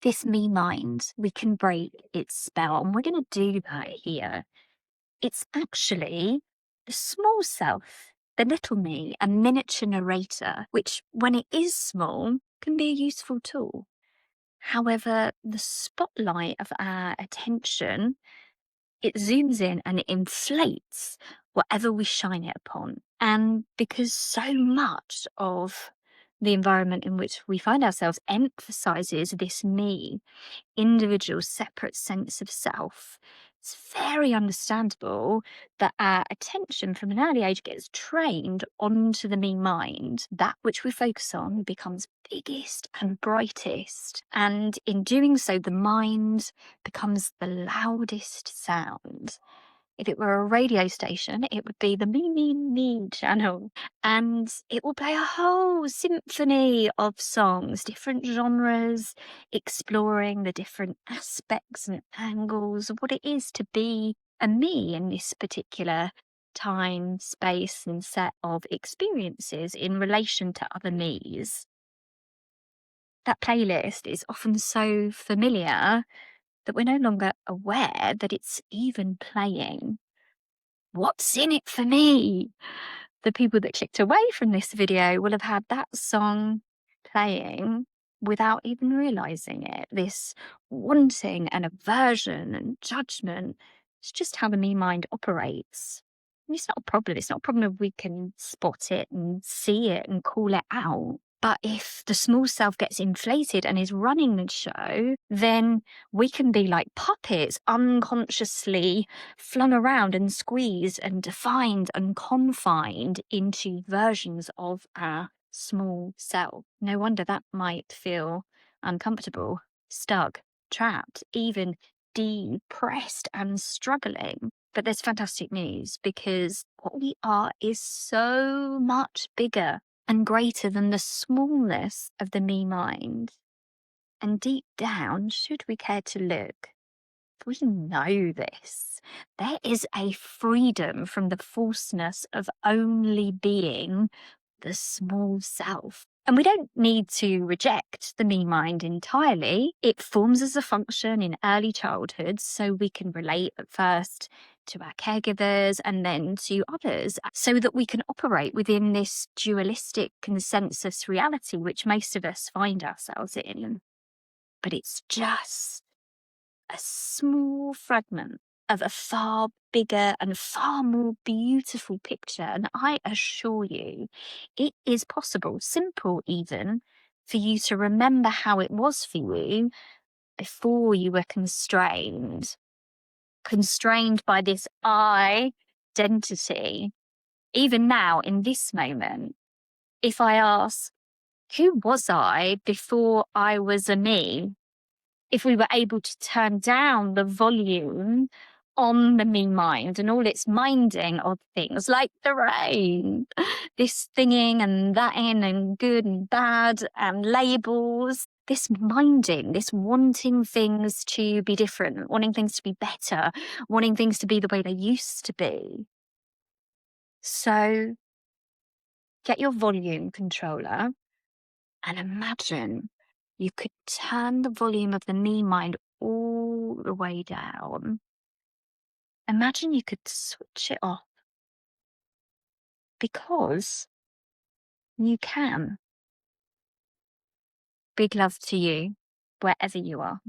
this me mind, we can break its spell, and we're going to do that here. It's actually the small self, the little me, a miniature narrator, which, when it is small, can be a useful tool. However, the spotlight of our attention, it zooms in and it inflates whatever we shine it upon. And because so much of the environment in which we find ourselves emphasizes this me, individual, separate sense of self, it's very understandable that our attention from an early age gets trained onto the me mind. That which we focus on becomes biggest and brightest. And in doing so, the mind becomes the loudest sound. If it were a radio station, it would be the me, me, me channel. And it will play a whole symphony of songs, different genres, exploring the different aspects and angles of what it is to be a me in this particular time, space, and set of experiences in relation to other me's. That playlist is often so familiar that we're no longer aware that it's even playing. What's in it for me? The people that clicked away from this video will have had that song playing without even realizing it. This wanting and aversion and judgment, it's just how the me mind operates. And it's not a problem. It's not a problem if we can spot it and see it and call it out. But if the small self gets inflated and is running the show, then we can be like puppets, unconsciously flung around and squeezed and defined and confined into versions of our small self. No wonder that might feel uncomfortable, stuck, trapped, even depressed and struggling. But there's fantastic news, because what we are is so much bigger and greater than the smallness of the me mind. And deep down, should we care to look, we know this. There is a freedom from the falseness of only being the small self. And we don't need to reject the me mind entirely. It forms as a function in early childhood, so we can relate at first to our caregivers and then to others, so that we can operate within this dualistic consensus reality which most of us find ourselves in. But it's just a small fragment of a far bigger and far more beautiful picture. And I assure you, it is possible, simple even, for you to remember how it was for you before you were constrained by this I identity. Even now, in this moment, if I ask, who was I before I was a me? If we were able to turn down the volume on the me mind and all its minding of things like the rain, this thinging and thating and good and bad and labels, this minding, this wanting things to be different, wanting things to be better, wanting things to be the way they used to be. So get your volume controller and imagine you could turn the volume of the me mind all the way down. Imagine you could switch it off, because you can. Big love to you, wherever you are.